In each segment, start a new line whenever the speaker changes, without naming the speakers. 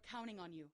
We're counting on you.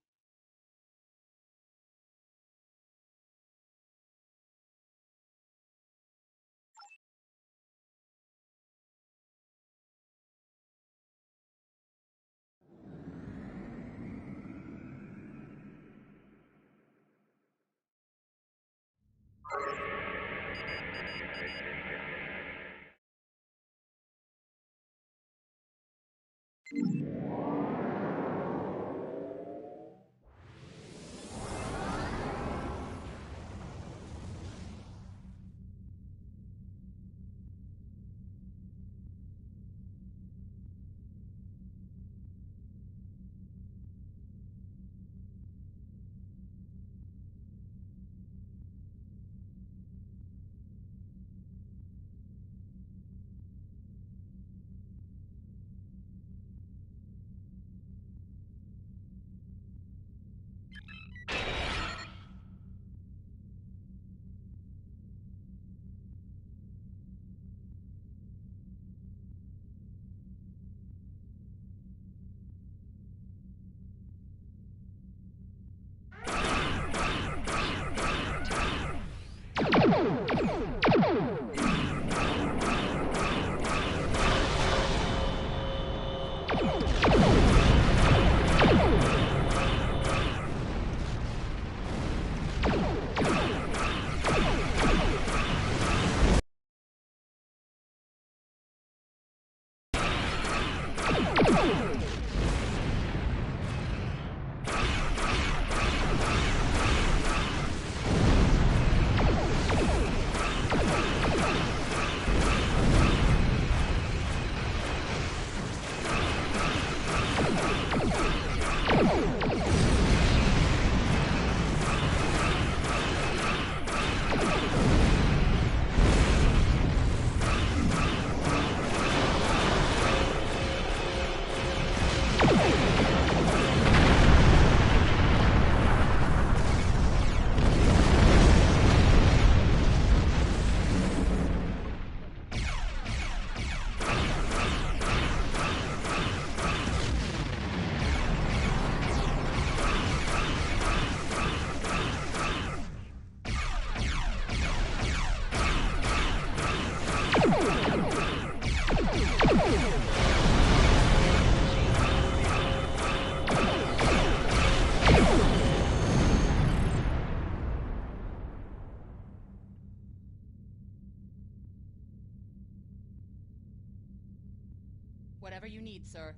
Whatever you need, sir.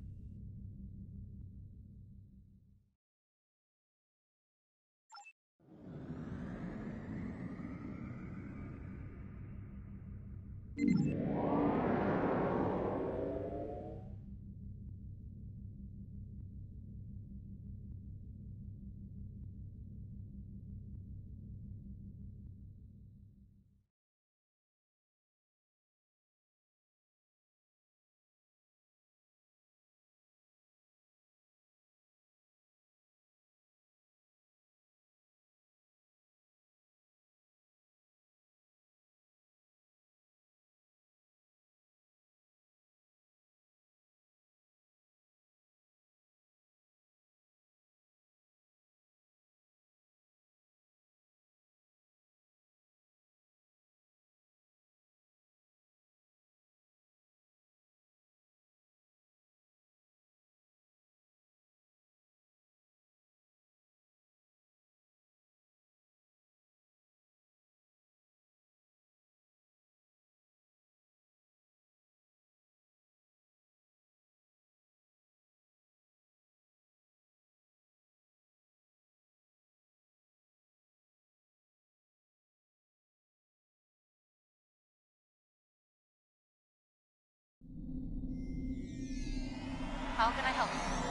How can I help you?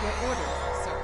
Your orders, sir.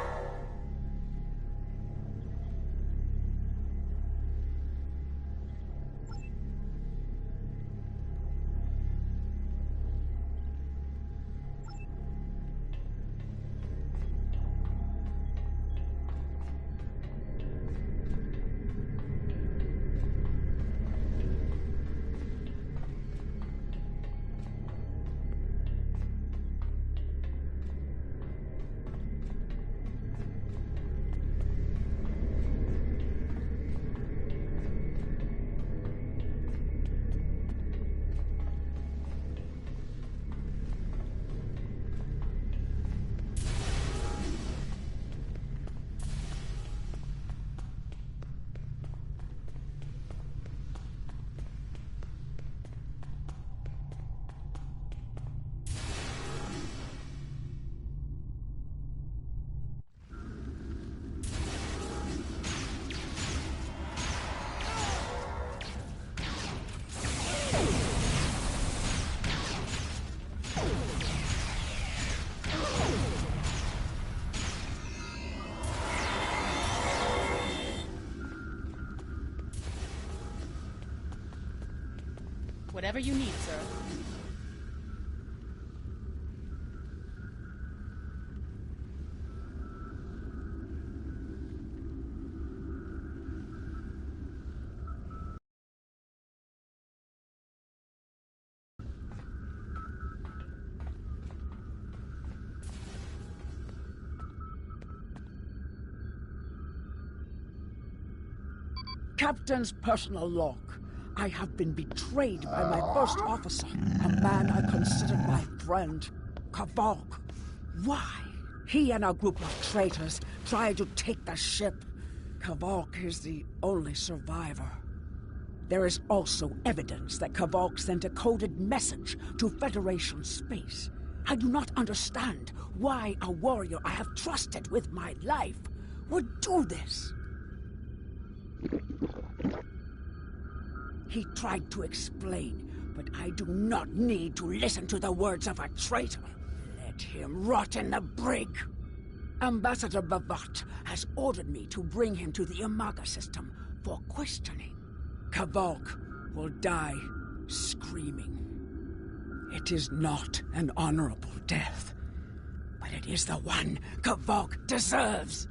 Whatever you need, sir.
Captain's personal log. I have been betrayed by my first officer, a man I considered my friend, Kavok. Why? He and a group of traitors tried to take the ship. Kavok is the only survivor. There is also evidence that Kavok sent a coded message to Federation space. I do not understand why a warrior I have trusted with my life would do this. He tried to explain, but I do not need to listen to the words of a traitor. Let him rot in the brig. Ambassador Bavat has ordered me to bring him to the Imaga system for questioning. Kavok will die screaming. It is not an honorable death, but it is the one Kavok deserves.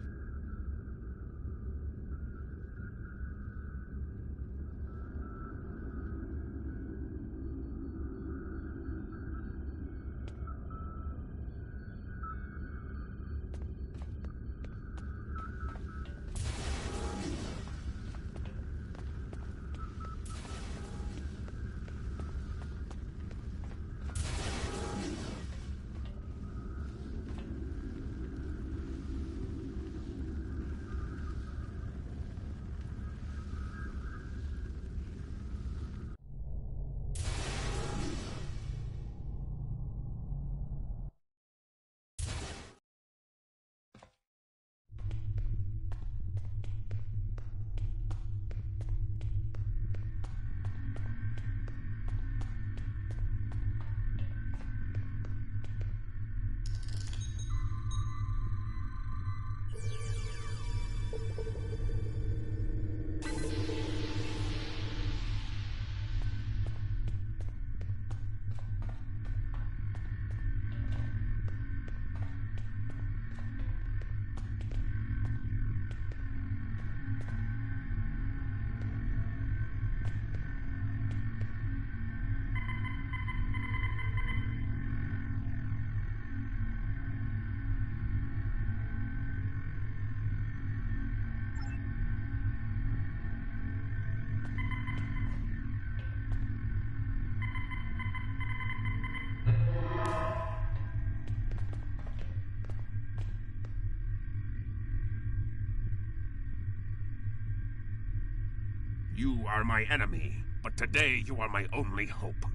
You are my enemy, but today you are my only hope.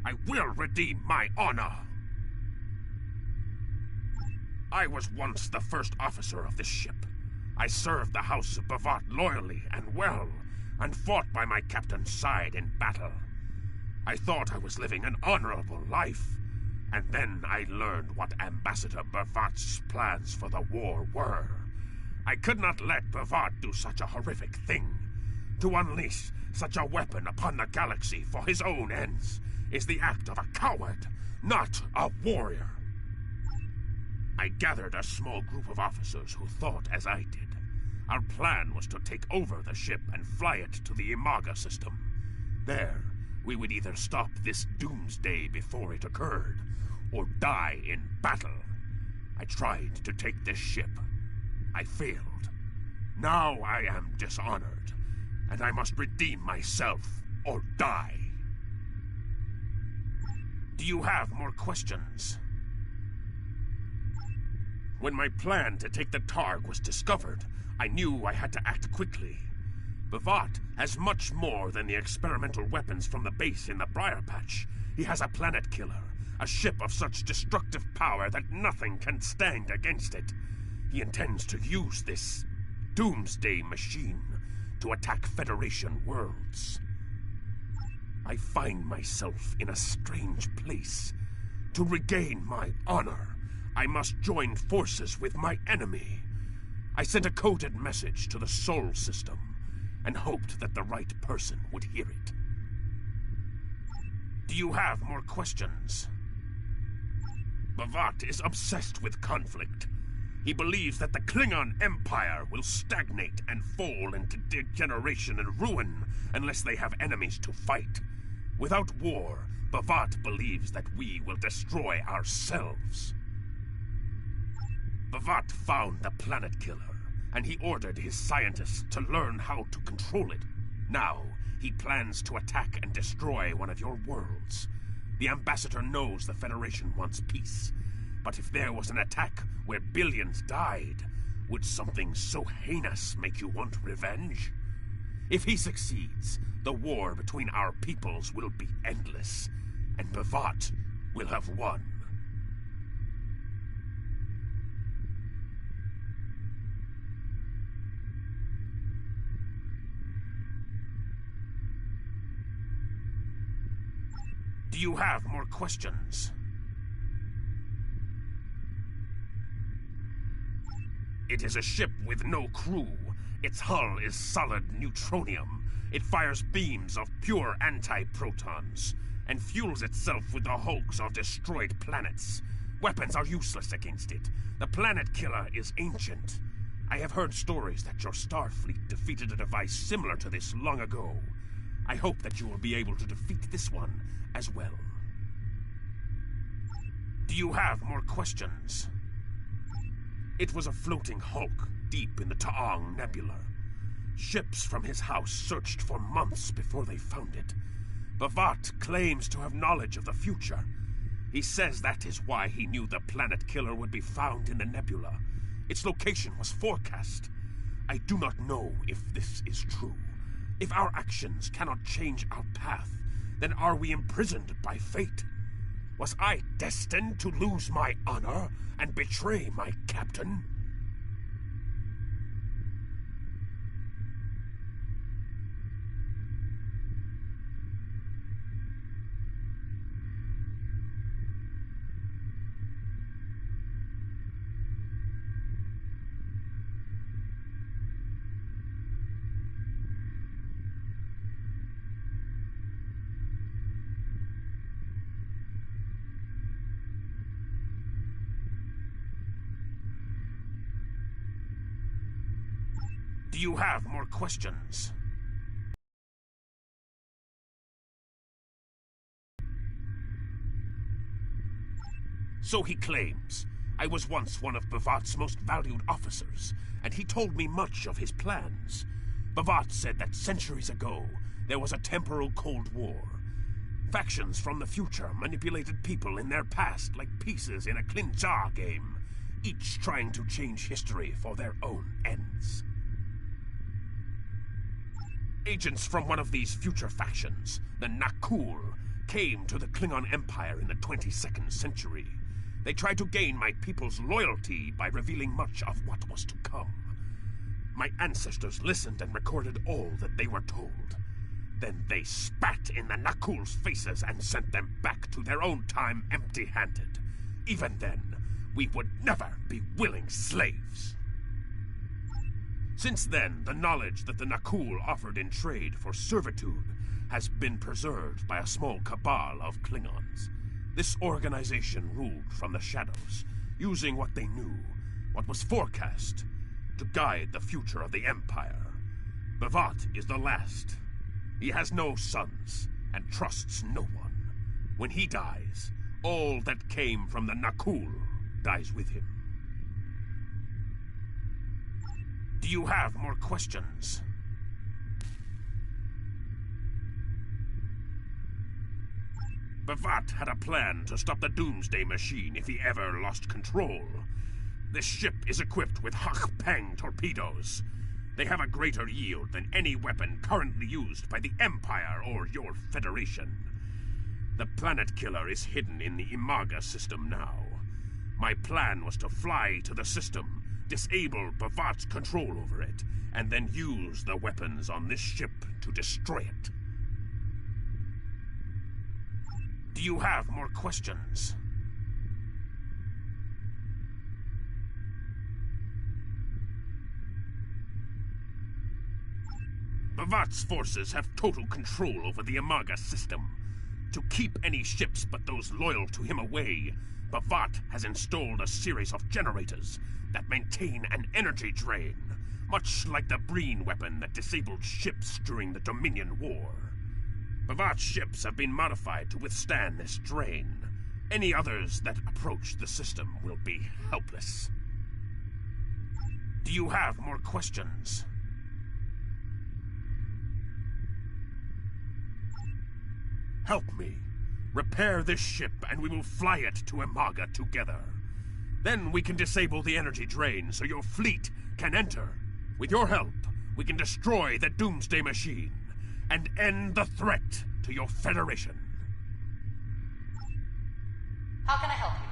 I will redeem my honor. I was once the first officer of this ship. I served the House of Bavat loyally and well, and fought by my captain's side in battle. I thought I was living an honorable life, And then I learned what Ambassador Bavat's plans for the war were. I could not let Bavat do such a horrific thing. To unleash such a weapon upon the galaxy for his own ends is the act of a coward, not a warrior. I gathered a small group of officers who thought as I did. Our plan was to take over the ship and fly it to the Imaga system. There, we would either stop this Doomsday before it occurred, or die in battle. I tried to take this ship. I failed. Now I am dishonored, and I must redeem myself or die. Do you have more questions? When my plan to take the Targ was discovered, I knew I had to act quickly. Bavat has much more than the experimental weapons from the base in the Briar Patch. He has a planet killer, a ship of such destructive power that nothing can stand against it. He intends to use this Doomsday machine to attack Federation worlds. I find myself in a strange place. To regain my honor, I must join forces with my enemy. I sent a coded message to the Sol system and hoped that the right person would hear it. Do you have more questions? Bavat is obsessed with conflict. He believes that the Klingon Empire will stagnate and fall into degeneration and ruin unless they have enemies to fight. Without war, Bavat believes that we will destroy ourselves. Bavat found the planet killer, and he ordered his scientists to learn how to control it. Now, he plans to attack and destroy one of your worlds. The Ambassador knows the Federation wants peace, but if there was an attack where billions died, would something so heinous make you want revenge? If he succeeds, the war between our peoples will be endless, and Bavat will have won. Do you have more questions? It is a ship with no crew. Its hull is solid neutronium. It fires beams of pure anti-protons and fuels itself with the hulks of destroyed planets. Weapons are useless against it. The planet killer is ancient. I have heard stories that your Starfleet defeated a device similar to this long ago. I hope that you will be able to defeat this one as well. Do you have more questions? It was a floating hulk deep in the Taong Nebula. Ships from his house searched for months before they found it. Bavat claims to have knowledge of the future. He says that is why he knew the planet killer would be found in the nebula. Its location was forecast. I do not know if this is true. If our actions cannot change our path, then are we imprisoned by fate? Was I destined to lose my honor and betray my captain? Do you have more questions? So he claims. I was once one of Bavat's most valued officers, and he told me much of his plans. Bavat said that centuries ago, there was a temporal Cold War. Factions from the future manipulated people in their past like pieces in a Klinja game, each trying to change history for their own ends. Agents from one of these future factions, the Nakul, came to the Klingon Empire in the 22nd century. They tried to gain my people's loyalty by revealing much of what was to come. My ancestors listened and recorded all that they were told. Then they spat in the Nakul's faces and sent them back to their own time empty-handed. Even then, we would never be willing slaves. Since then, the knowledge that the Nakul offered in trade for servitude has been preserved by a small cabal of Klingons. This organization ruled from the shadows, using what they knew, what was forecast, to guide the future of the Empire. B'vat is the last. He has no sons, and trusts no one. When he dies, all that came from the Nakul dies with him. Do you have more questions? B'vat had a plan to stop the Doomsday machine if he ever lost control. This ship is equipped with Hak-Peng torpedoes. They have a greater yield than any weapon currently used by the Empire or your Federation. The planet killer is hidden in the Imaga system now. My plan was to fly to the system, disable B'vat's control over it, and then use the weapons on this ship to destroy it. Do you have more questions? B'vat's forces have total control over the Imaga system. To keep any ships but those loyal to him away, B'vat has installed a series of generators that maintain an energy drain, much like the Breen weapon that disabled ships during the Dominion War. B'vat's ships have been modified to withstand this drain. Any others that approach the system will be helpless. Do you have more questions? Help me. Repair this ship and we will fly it to Imaga together. Then we can disable the energy drain so your fleet can enter. With your help, we can destroy the Doomsday machine and end the threat to your Federation.
How can I help you?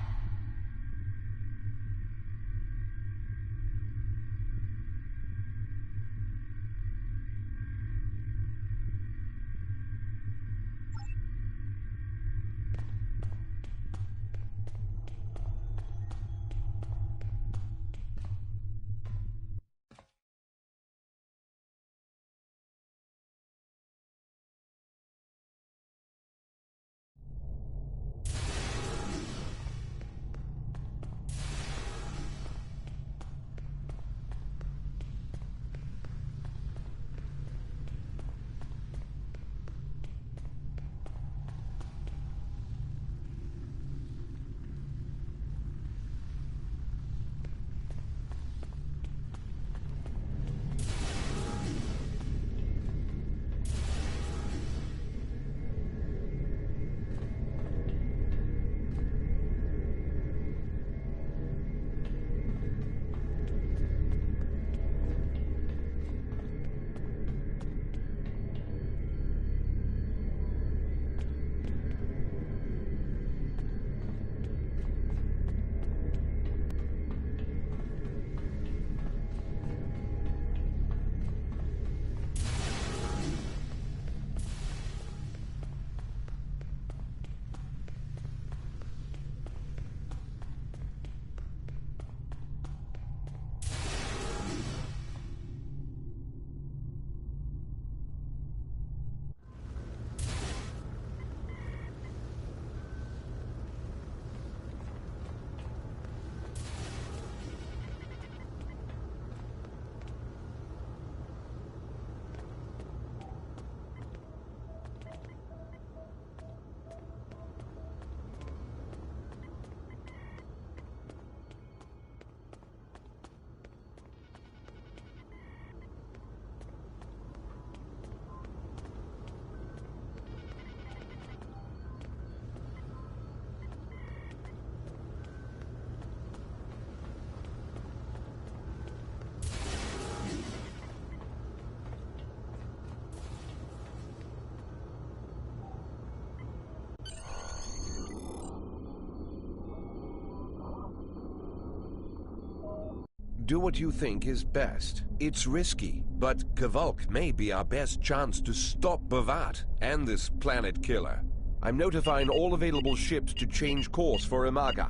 Do what you think is best. It's risky, but Kavok may be our best chance to stop Bhavat and this planet killer. I'm notifying all available ships to change course for Imaga.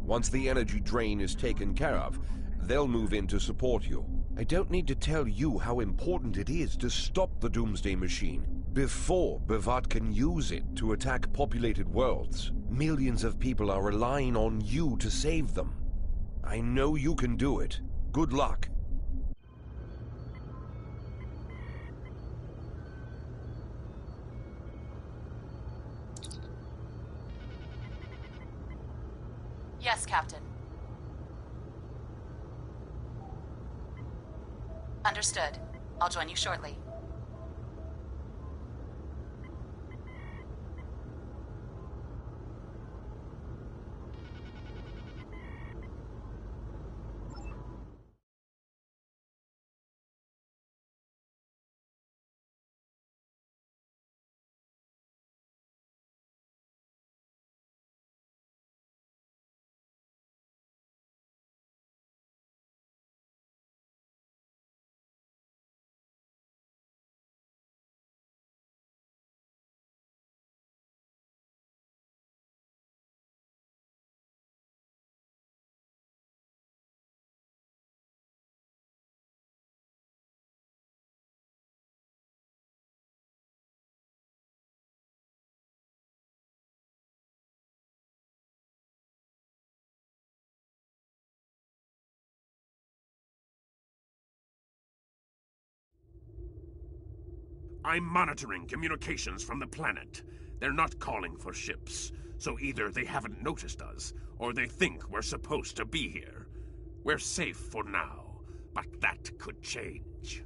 Once the energy drain is taken care of, they'll move in to support you. I don't need to tell you how important it is to stop the Doomsday machine before Bhavat can use it to attack populated worlds. Millions of people are relying on you to save them. I know you can do it. Good luck.
Yes, Captain. Understood. I'll join you shortly.
I'm monitoring communications from the planet. They're not calling for ships, so either they haven't noticed us, or they think we're supposed to be here. We're safe for now, but that could change.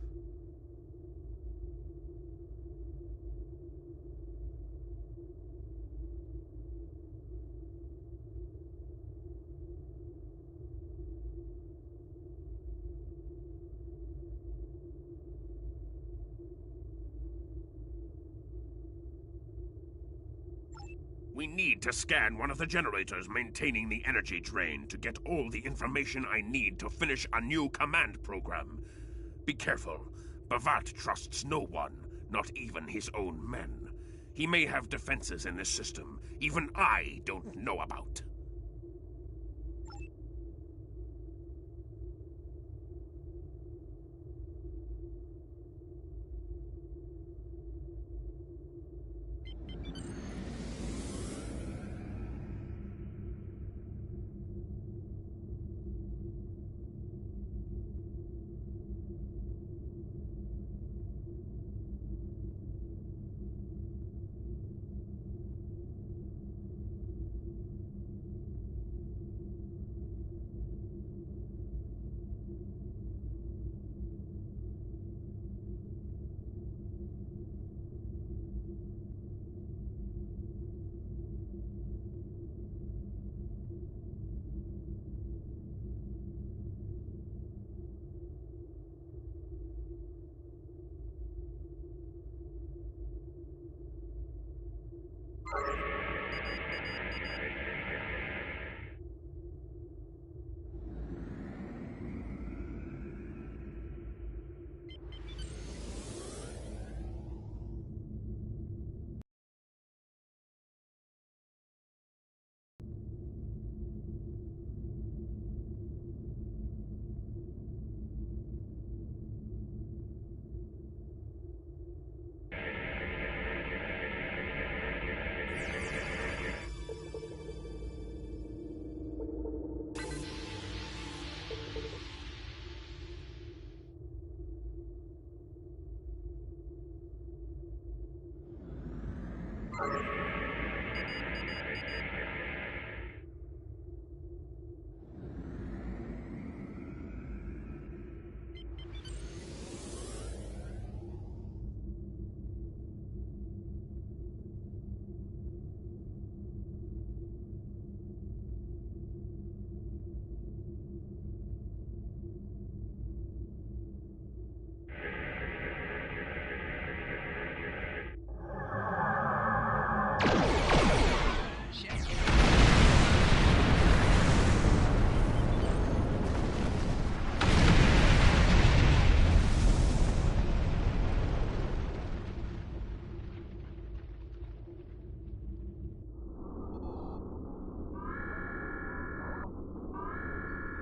We need to scan one of the generators maintaining the energy drain to get all the information I need to finish a new command program. Be careful. Bhavat trusts no one, not even his own men. He may have defenses in this system even I don't know about.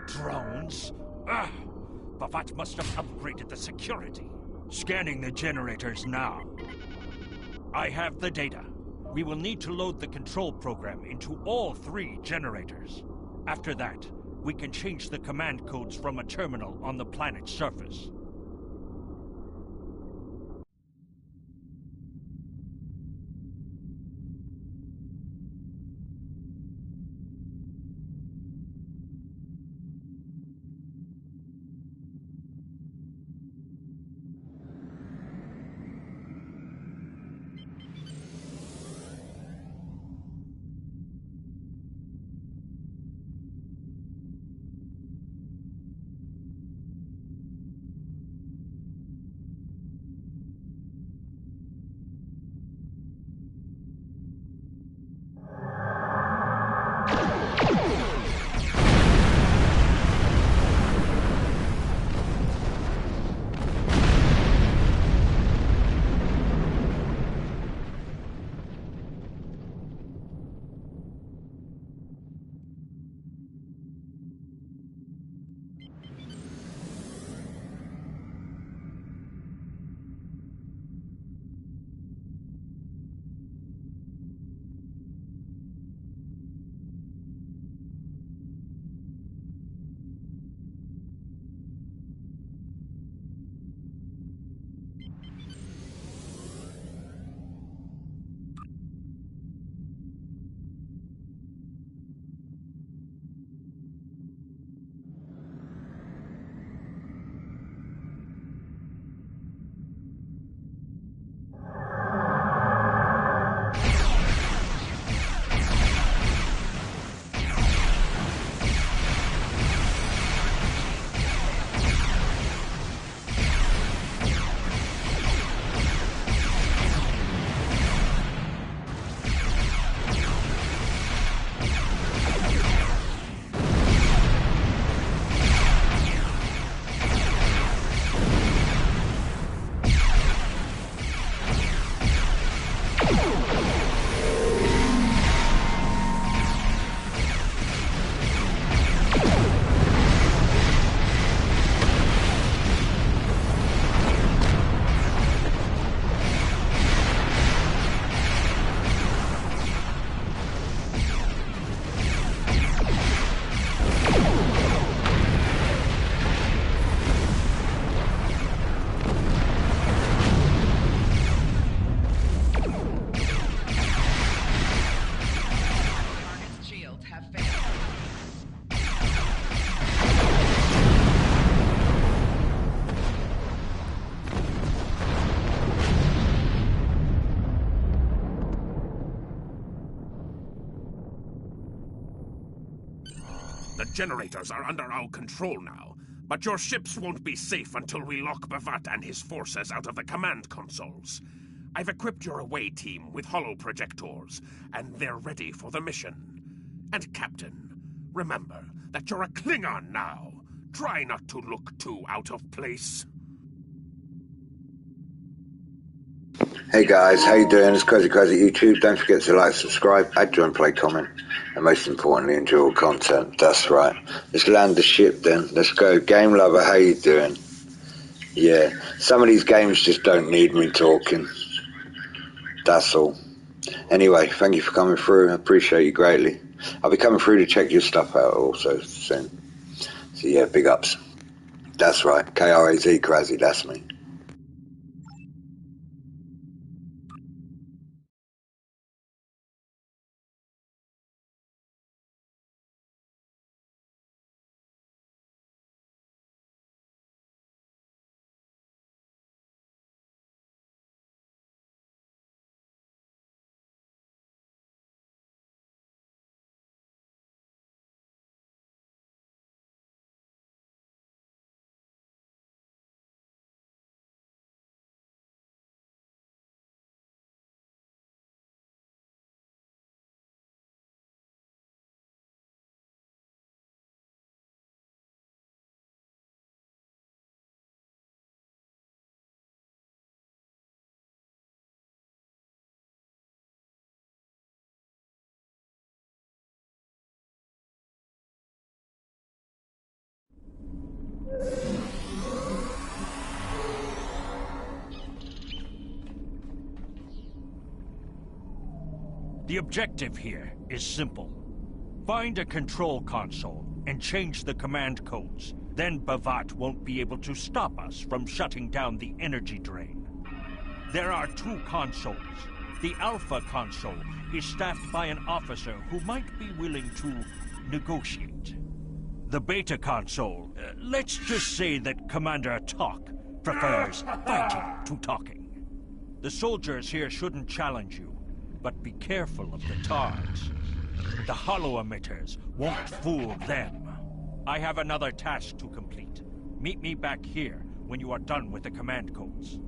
Drones? Ah! Bhavat must have upgraded the security. Scanning the generators now. I have the data. We will need to load the control program into all 3 generators. After that, we can change the command codes from a terminal on the planet's surface.
The generators are under our control now, but your ships won't be safe until we lock Bhavat and his forces out of the command consoles. I've equipped your away team with holoprojectors, and they're ready for the mission. And Captain, remember that you're a Klingon now. Try not to look too out of place.
Hey guys, how you doing? It's Kraz-e-kraz at YouTube. Don't forget to like, subscribe, add, join, play, comment, and most importantly, enjoy all content. That's right. Let's land the ship then. Let's go. Game lover, how you doing? Yeah, some of these games just don't need me talking. That's all. Anyway, thank you for coming through. I appreciate you greatly. I'll be coming through to check your stuff out also soon. So yeah, big ups. That's right. Kraz, Kraz-e, that's me.
The objective here is simple. Find a control console and change the command codes. Then Bavat won't be able to stop us from shutting down the energy drain. There are 2 consoles. The Alpha console is staffed by an officer who might be willing to negotiate. The Beta console, let's just say that Commander Talk prefers fighting to talking. The soldiers here shouldn't challenge you, but be careful of the TARs. The hollow emitters won't fool them. I have another task to complete. Meet me back here when you are done with the command codes.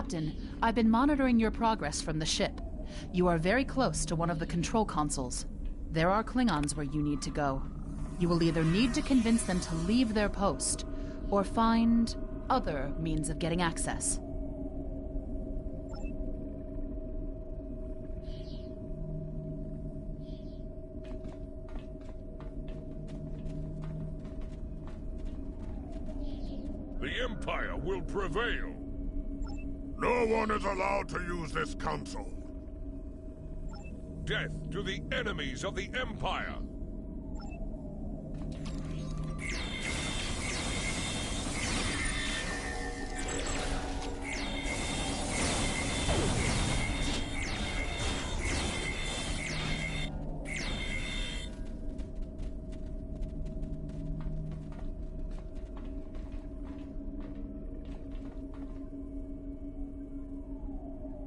Captain, I've been monitoring your progress from the ship. You are very close to one of the control consoles. There are Klingons where you need to go. You will either need to convince them to leave their post, or find other means of getting access.
The Empire will prevail. No one is allowed to use this console. Death to the enemies of the Empire!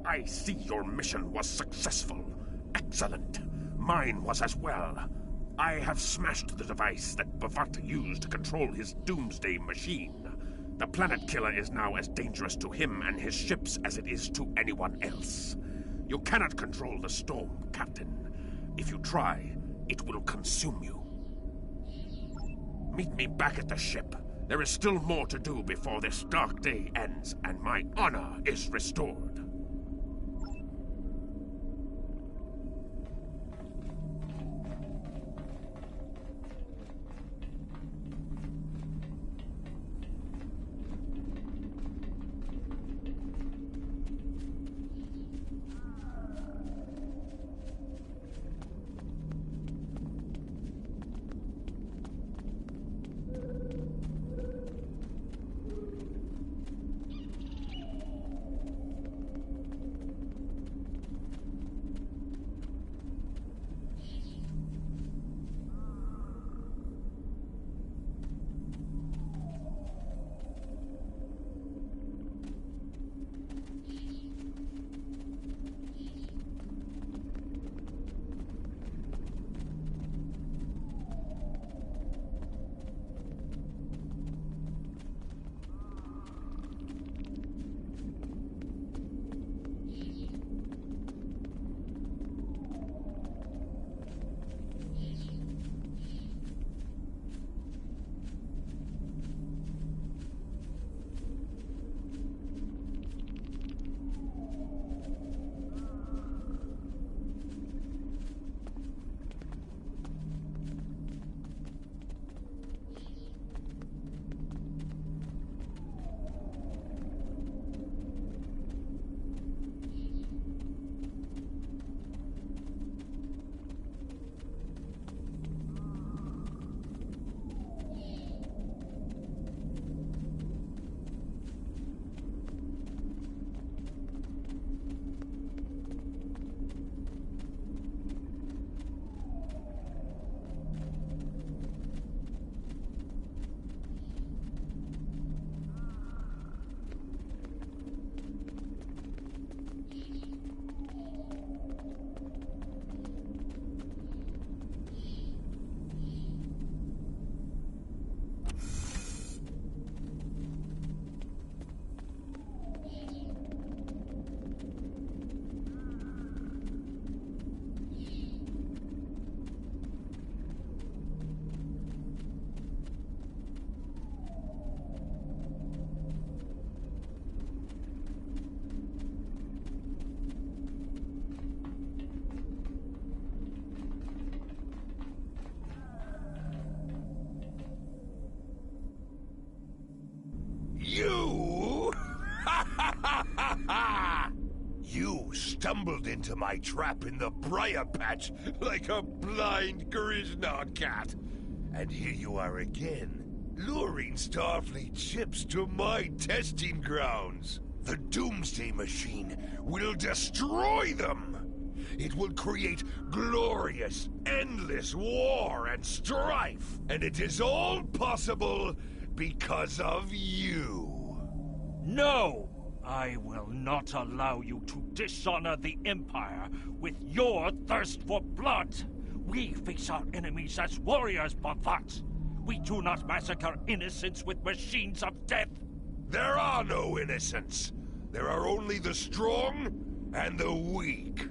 I see your mission was successful. Excellent. Mine was as well. I have smashed the device that Pt2 used to control his Doomsday machine. The planet killer is now as dangerous to him and his ships as it is to anyone else. You cannot control the storm, Captain. If you try, it will consume you. Meet me back at the ship. There is still more to do before this dark day ends and my honor is restored.
You? You stumbled into my trap in the briar patch like a blind Krishna cat. And here you are again, luring Starfleet ships to my testing grounds. The Doomsday machine will destroy them. It will create glorious, endless war and strife. And it is all possible because of you.
No! I will not allow you to dishonor the Empire with your thirst for blood. We face our enemies as warriors, Pt2. We do not massacre innocents with machines of death.
There are no innocents. There are only the strong and the weak.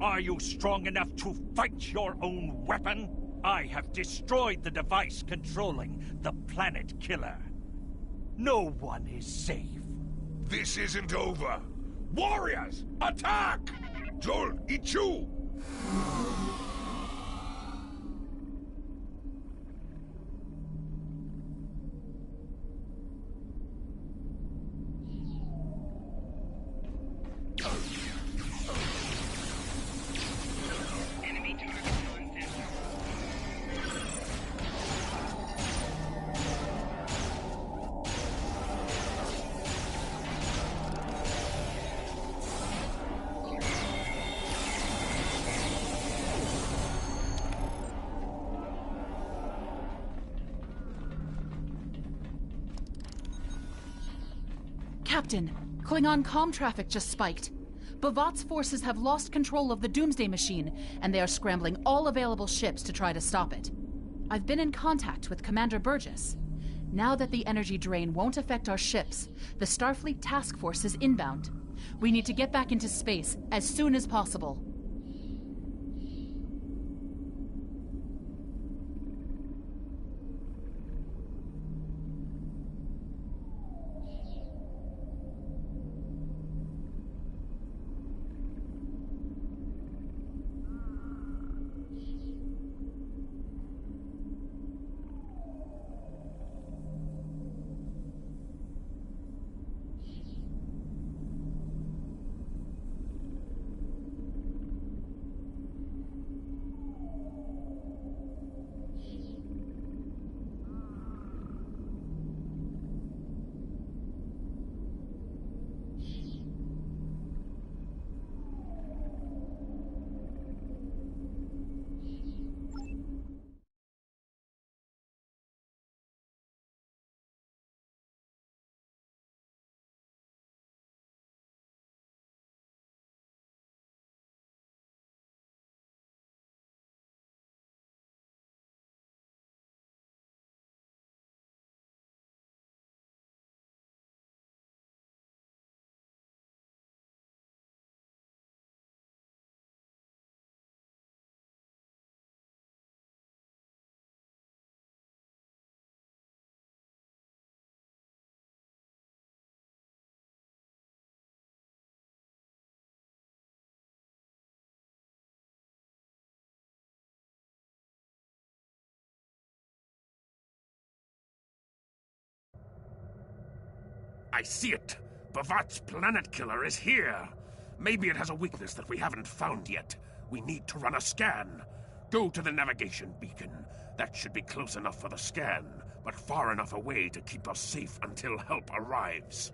Are you strong enough to fight your own weapon? I have destroyed the device controlling the planet killer. No one is safe.
This isn't over. Warriors, attack! Joel, Ichu!
Captain, Klingon comm traffic just spiked. Bavat's forces have lost control of the Doomsday machine, and they are scrambling all available ships to try to stop it. I've been in contact with Commander Burgess. Now that the energy drain won't affect our ships, the Starfleet task force is inbound. We need to get back into space as soon as possible.
I see it! Bavat's planet killer is here! Maybe it has a weakness that we haven't found yet. We need to run a scan. Go to the navigation beacon. That should be close enough for the scan, but far enough away to keep us safe until help arrives.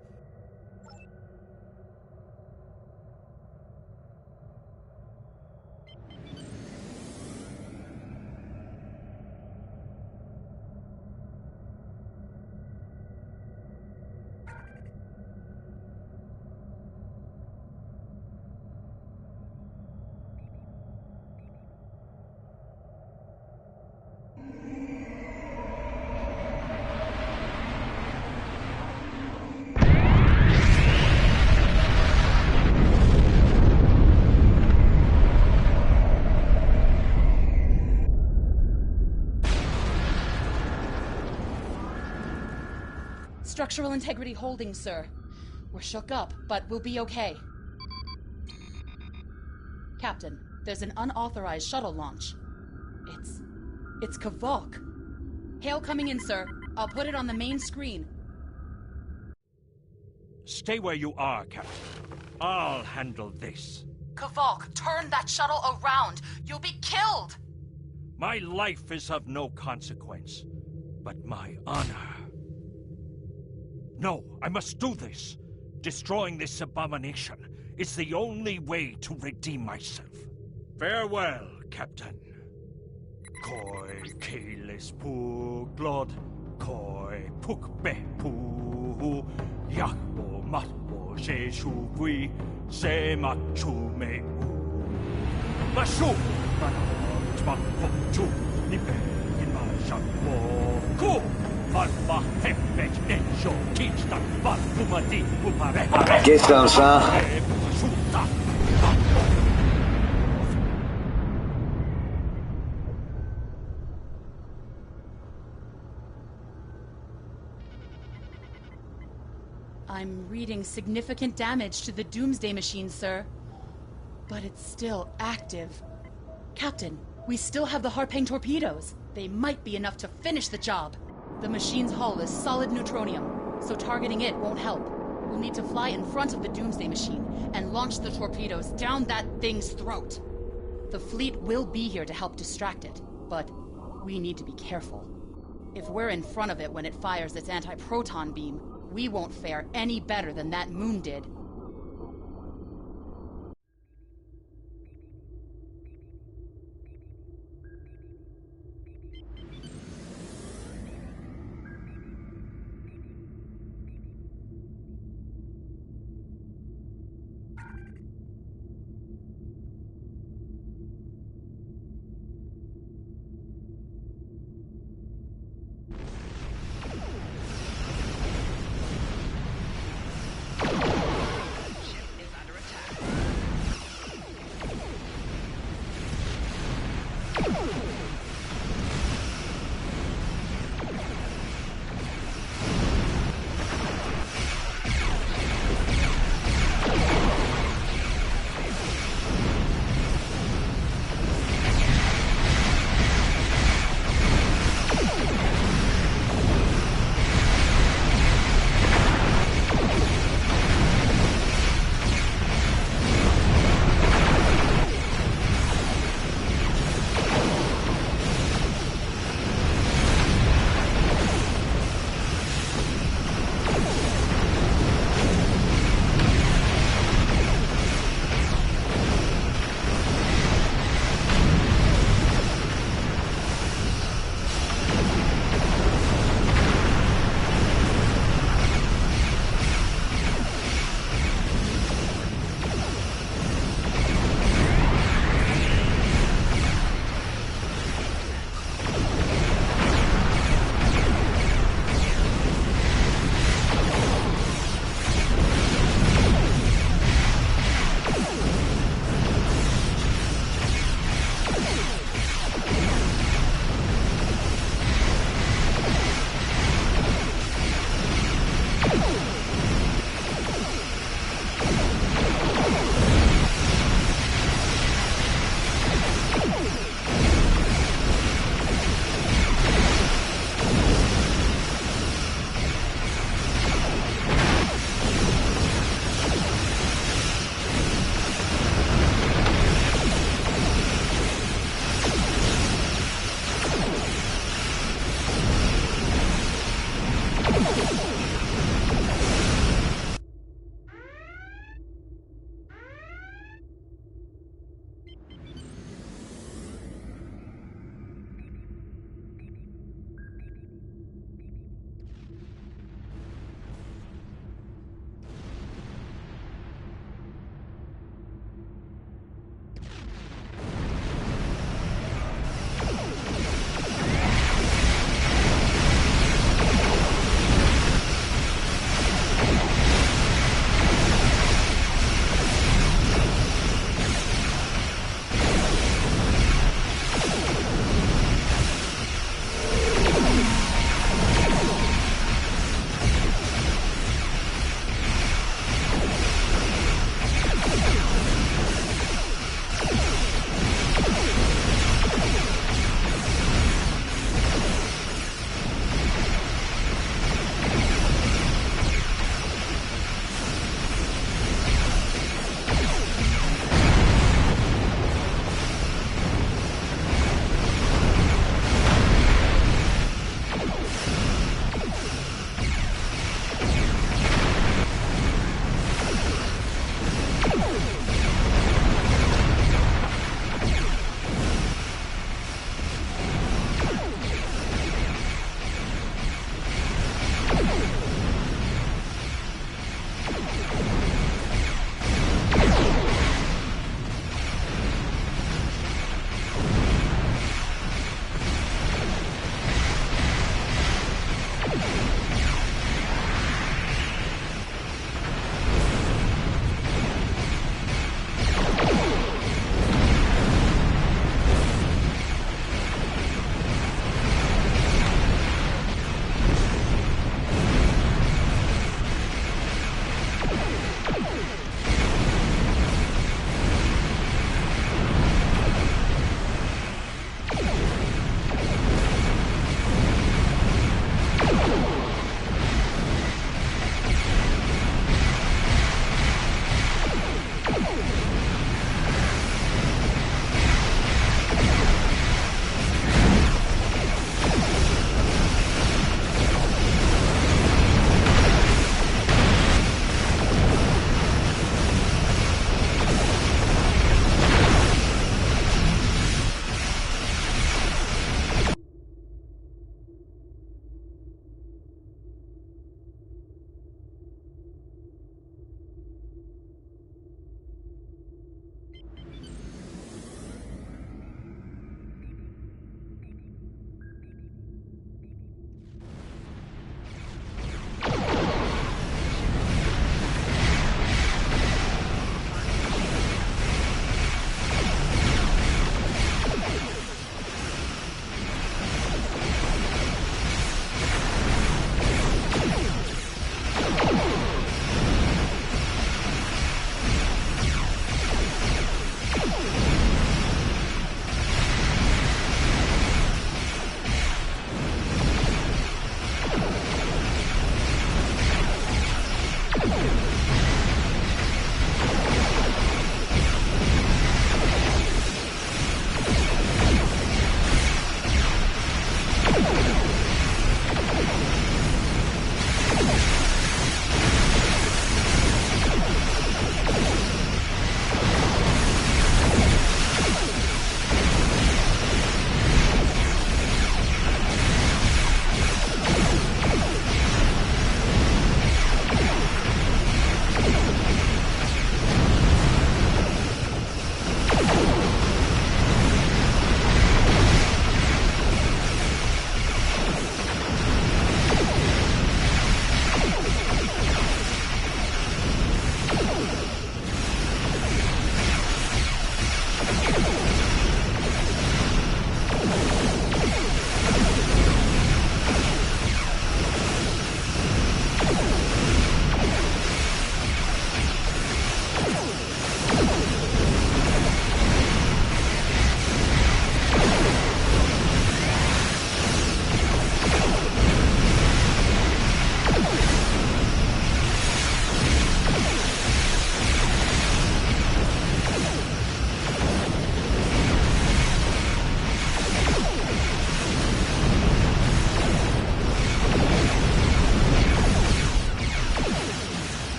Structural integrity holding, sir. We're shook up, but we'll be okay. Captain, there's an unauthorized shuttle launch. It's Kavok. Hail coming in, sir. I'll put it on the main screen.
Stay where you are, Captain. I'll handle this.
Kavok, turn that shuttle around. You'll be killed!
My life is of no consequence, but my honor. No, I must do this. Destroying this abomination is the only way to redeem myself. Farewell, Captain. Koi keles pu glod, koi puk be pu, yakbo matbo she shugui, se machu me u. Mashu, manam tmak pok chu, nipe in ma shakbo ku.
Get some, son.
I'm reading significant damage to the Doomsday machine, sir. But it's still active. Captain, we still have the Harpang torpedoes. They might be enough to finish the job. The machine's hull is solid neutronium, so targeting it won't help. We'll need to fly in front of the Doomsday machine and launch the torpedoes down that thing's throat. The fleet will be here to help distract it, but we need to be careful. If we're in front of it when it fires its anti-proton beam, we won't fare any better than that moon did.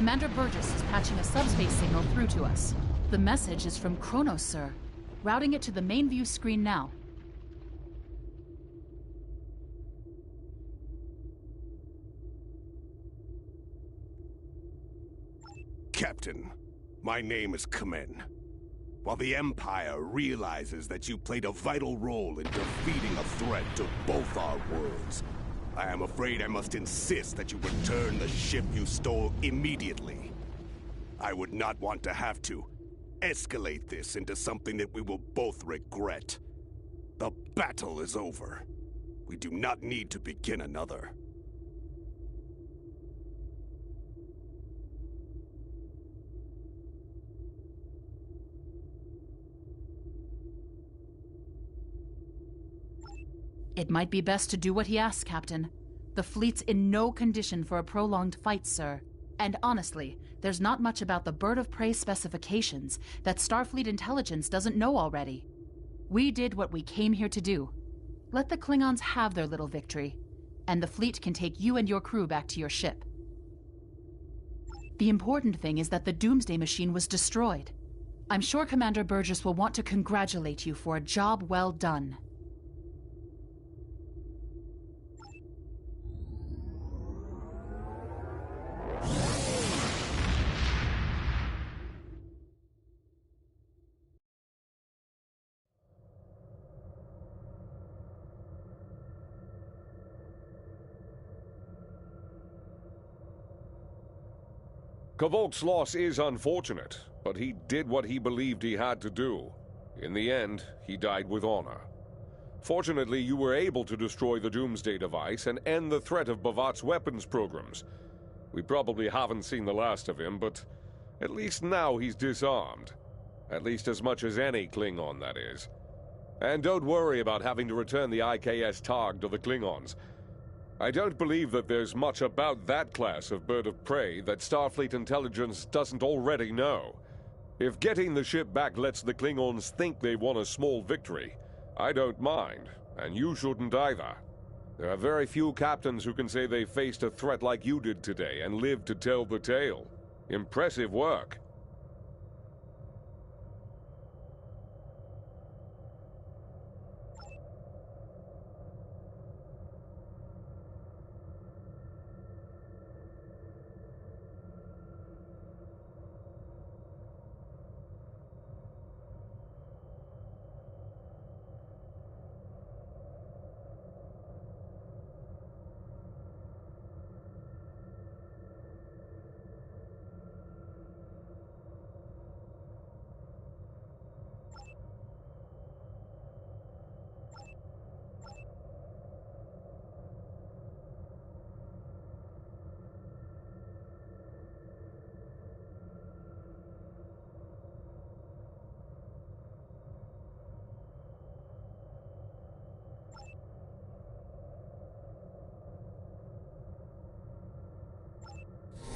Commander Burgess is patching a subspace signal through to us. The message is from Kronos, sir. Routing it to the main view screen now.
Captain, my name is Kamen. While the Empire realizes that you played a vital role in defeating a threat to both our worlds, I am afraid I must insist that you return the ship you stole immediately. I would not want to have to escalate this into something that we will both regret. The battle is over. We do not need to begin another.
It might be best to do what he asks, Captain. The fleet's in no condition for a prolonged fight, sir. And honestly, there's not much about the Bird of Prey specifications that Starfleet intelligence doesn't know already. We did what we came here to do. Let the Klingons have their little victory, and the fleet can take you and your crew back to your ship. The important thing is that the Doomsday machine was destroyed. I'm sure Commander Burgess will want to congratulate you for a job well done.
Kvolk's loss is unfortunate, but he did what he believed he had to do. In the end, he died with honor. Fortunately, you were able to destroy the Doomsday device and end the threat of Bavat's weapons programs. We probably haven't seen the last of him, but at least now he's disarmed. At least as much as any Klingon, that is. And don't worry about having to return the IKS Targ to the Klingons. I don't believe that there's much about that class of bird of prey that Starfleet intelligence doesn't already know. If getting the ship back lets the Klingons think they won a small victory, I don't mind, and you shouldn't either. There are very few captains who can say they faced a threat like you did today and lived to tell the tale. Impressive work.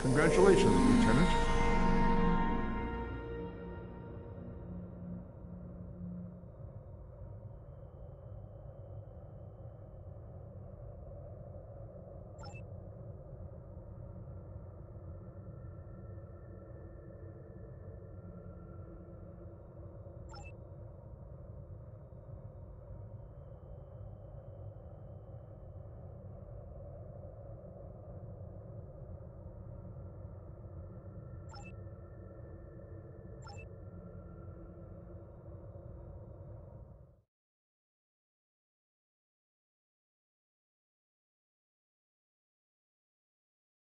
Congratulations, Lieutenant.